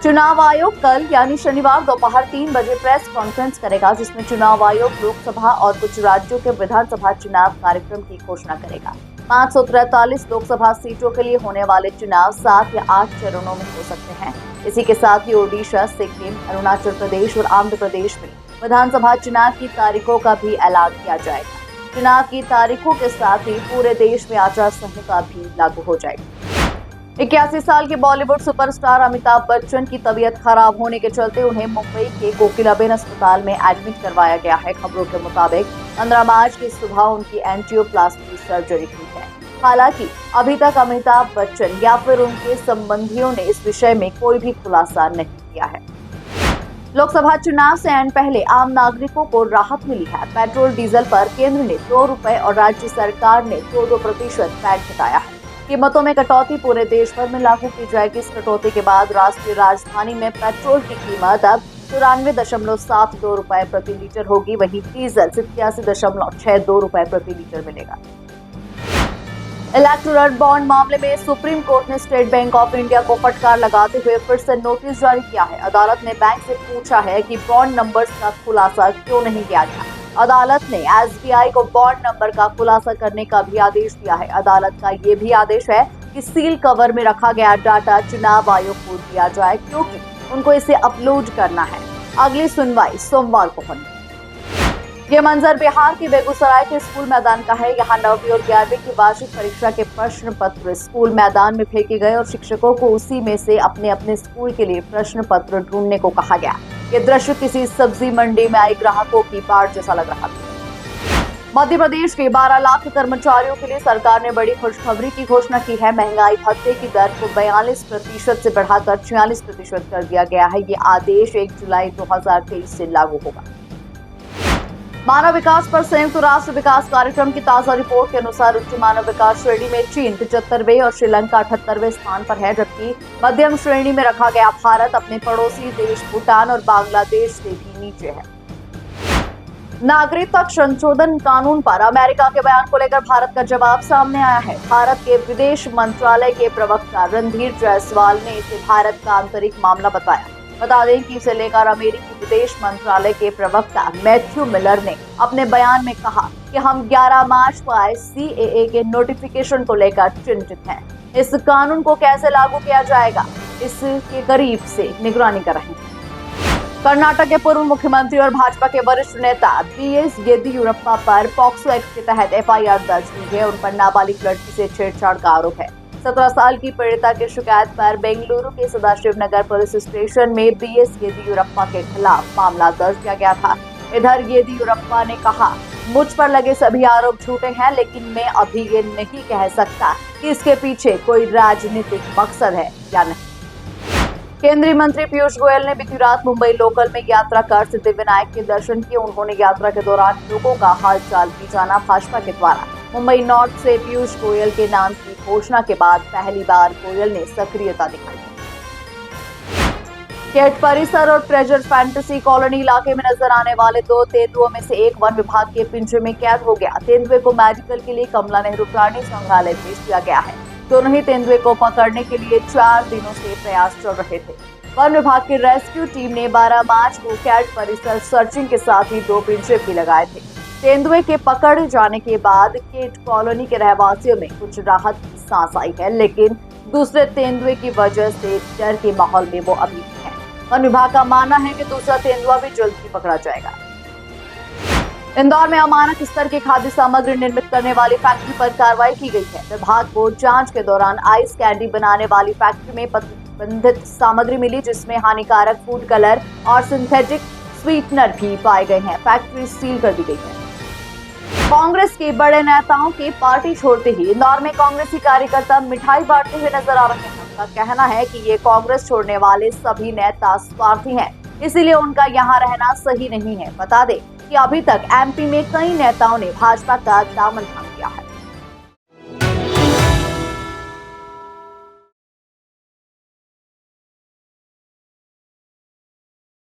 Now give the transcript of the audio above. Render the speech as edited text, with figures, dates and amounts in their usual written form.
चुनाव आयोग कल यानी शनिवार दोपहर 3 बजे प्रेस कॉन्फ्रेंस करेगा, जिसमें चुनाव आयोग लोकसभा और कुछ राज्यों के विधानसभा चुनाव कार्यक्रम की घोषणा करेगा। 543 लोकसभा सीटों के लिए होने वाले चुनाव 7 या 8 चरणों में हो सकते हैं। इसी के साथ ही ओडिशा, सिक्किम, अरुणाचल प्रदेश और आंध्र प्रदेश में विधानसभा चुनाव की तारीखों का भी ऐलान किया जाएगा। चुनाव की तारीखों के साथ ही पूरे देश में आचार संहिता भी लागू हो जाएगी। 81 साल के बॉलीवुड सुपरस्टार अमिताभ बच्चन की तबीयत खराब होने के चलते उन्हें मुंबई के कोकिलाबेन अस्पताल में एडमिट करवाया गया है। खबरों के मुताबिक 15 मार्च की सुबह उनकी एंजियोप्लास्टी सर्जरी हुई है। हालांकि अभी तक अमिताभ बच्चन या फिर उनके संबंधियों ने इस विषय में कोई भी खुलासा नहीं किया है। लोकसभा चुनाव से ऐन पहले आम नागरिकों को राहत मिली है। पेट्रोल डीजल पर केंद्र ने 2 रुपए और राज्य सरकार ने 2% वैट घटाया है। कीमतों में कटौती पूरे देश भर में लागू की जाएगी। इस कटौती के बाद राष्ट्रीय राजधानी में पेट्रोल की कीमत अब 94.72 रुपए प्रति लीटर होगी। वहीं डीजल 87.62 रुपए प्रति लीटर मिलेगा। इलेक्टोरल बॉन्ड मामले में सुप्रीम कोर्ट ने स्टेट बैंक ऑफ इंडिया को फटकार लगाते हुए फिर से नोटिस जारी किया है। अदालत ने बैंक से पूछा है कि बॉन्ड नंबर्स का खुलासा क्यों नहीं किया गया। अदालत ने एसबीआई को बॉन्ड नंबर का खुलासा करने का भी आदेश दिया है। अदालत का ये भी आदेश है कि सील कवर में रखा गया डाटा चुनाव आयोग को दिया जाए, क्योंकि उनको इसे अपलोड करना है। अगली सुनवाई सोमवार को होगी। ये मंजर बिहार के बेगूसराय के स्कूल मैदान का है। यहाँ 9वीं और 11वीं की वार्षिक परीक्षा के प्रश्न पत्र स्कूल मैदान में फेंके गए और शिक्षकों को उसी में से अपने अपने स्कूल के लिए प्रश्न पत्र ढूंढने को कहा गया। ये दृश्य किसी सब्जी मंडी में आए ग्राहकों की बाट जैसा लग रहा था। मध्य प्रदेश के 12 लाख कर्मचारियों के लिए सरकार ने बड़ी खुशखबरी की घोषणा की है। महंगाई भत्ते की दर को 42% से बढ़ाकर 46% कर दिया गया है। ये आदेश 1 जुलाई 2023 से लागू होगा। मानव विकास पर संयुक्त राष्ट्र विकास कार्यक्रम की ताजा रिपोर्ट के अनुसार उच्च मानव विकास श्रेणी में चीन 75वें और श्रीलंका 78वें स्थान पर है, जबकि मध्यम श्रेणी में रखा गया भारत अपने पड़ोसी देश भूटान और बांग्लादेश से भी नीचे है। नागरिकता संशोधन कानून पर अमेरिका के बयान को लेकर भारत का जवाब सामने आया है। भारत के विदेश मंत्रालय के प्रवक्ता रणधीर जायसवाल ने इसे भारत का आंतरिक मामला बताया। बता दें कि इसे लेकर अमेरिकी विदेश मंत्रालय के प्रवक्ता मैथ्यू मिलर ने अपने बयान में कहा कि हम 11 मार्च को आए सीएए के नोटिफिकेशन को लेकर चिंतित हैं। इस कानून को कैसे लागू किया जाएगा, इसके करीब से निगरानी कर रहे हैं। कर्नाटक के पूर्व मुख्यमंत्री और भाजपा के वरिष्ठ नेता बीएस येदियुरप्पा पर पॉक्सो एक्ट के तहत एफआईआर दर्ज हुई है। उन पर नाबालिग लड़की से छेड़छाड़ का आरोप है। 17 साल की पीड़िता की शिकायत पर बेंगलुरु के सदाशिवनगर पुलिस स्टेशन में बीएस येदियुरप्पा के खिलाफ मामला दर्ज किया गया था। इधर येदियुरप्पा ने कहा, मुझ पर लगे सभी आरोप झूठे हैं, लेकिन मैं अभी ये नहीं कह सकता कि इसके पीछे कोई राजनीतिक मकसद है या नहीं। केंद्रीय मंत्री पीयूष गोयल ने बीती रात मुंबई लोकल में यात्रा कर सिद्धिविनायक के दर्शन किए। उन्होंने यात्रा के दौरान लोगों का हालचाल भी जाना। भाजपा के द्वारा मुंबई नॉर्थ से पीयूष गोयल के नाम की घोषणा के बाद पहली बार गोयल ने सक्रियता दिखाई। केट परिसर और ट्रेजर फैंटेसी कॉलोनी इलाके में नजर आने वाले 2 तेंदुओं में से एक वन विभाग के पिंजरे में कैद हो गया। तेंदुए को मेडिकल के लिए कमला नेहरू प्राणी संग्रहालय भेज दिया गया है। दोनों ही तेंदुए को पकड़ने के लिए 4 दिनों से प्रयास चल रहे थे। वन विभाग की रेस्क्यू टीम ने 12 मार्च को कैट परिसर सर्चिंग के साथ ही 2 पिंजरे भी लगाए थे। तेंदुए के पकड़े जाने के बाद केट कॉलोनी के रहवासियों में कुछ राहत की सांस आई है, लेकिन दूसरे तेंदुए की वजह से डर के माहौल में वो अभी भी है। वन विभाग का मानना है कि दूसरा तेंदुआ भी जल्द ही पकड़ा जाएगा। इंदौर में अमानक स्तर की खाद्य सामग्री निर्मित करने वाली फैक्ट्री पर कार्रवाई की गई है। विभाग को जांच के दौरान आइस कैंडी बनाने वाली फैक्ट्री में प्रतिबंधित सामग्री मिली, जिसमें हानिकारक फूड कलर और सिंथेटिक स्वीटनर भी पाए गए हैं। फैक्ट्री सील कर दी गई है। कांग्रेस के बड़े नेताओं की पार्टी छोड़ते ही इंदौर में कांग्रेसी कार्यकर्ता मिठाई बांटते हुए नजर आ रहे हैं। उनका कहना है कि ये कांग्रेस छोड़ने वाले सभी नेता स्वार्थी हैं, इसीलिए उनका यहाँ रहना सही नहीं है। बता दें कि अभी तक एमपी में कई नेताओं ने भाजपा का दामन थाम लिया है।